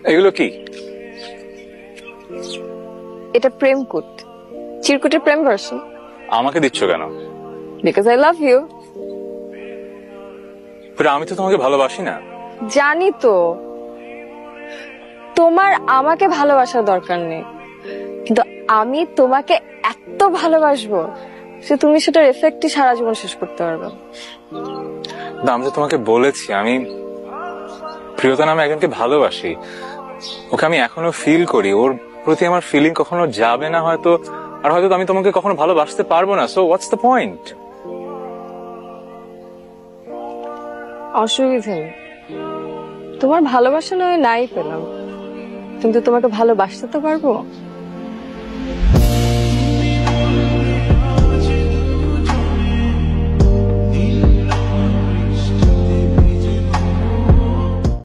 এগুলো কি? এটা প্রেম কোট, চিরকুটের প্রেম ভার্সন। আমাকে দিচ্ছ কেন? Because I love you. আমি তো তোমাকে ভালোবাসি না। জানি তো, তোমার আমাকে ভালোবাসার দরকার নেই, কিন্তু আমি তোমাকে এত ভালোবাসবো যে তুমি সেটার এফেক্টই সারা জীবন শেষ করতে পারবে। আমি তো তোমাকে বলেছি আমি প্রিয়তা নামে একজনকে ভালোবাসি, ওকে আমি এখনো ফিল করি, ওর প্রতি আমার ফিলিং কখনো যাবে না হয়তো, আর হয়তো আমি তোমাকে কখনো ভালোবাসতে পারবো না। So what's the point? অসুবিধা নেই, তোমার ভালোবাসা নয় নাই পেলাম, কিন্তু তোমাকে ভালোবাসতে তো পারবো।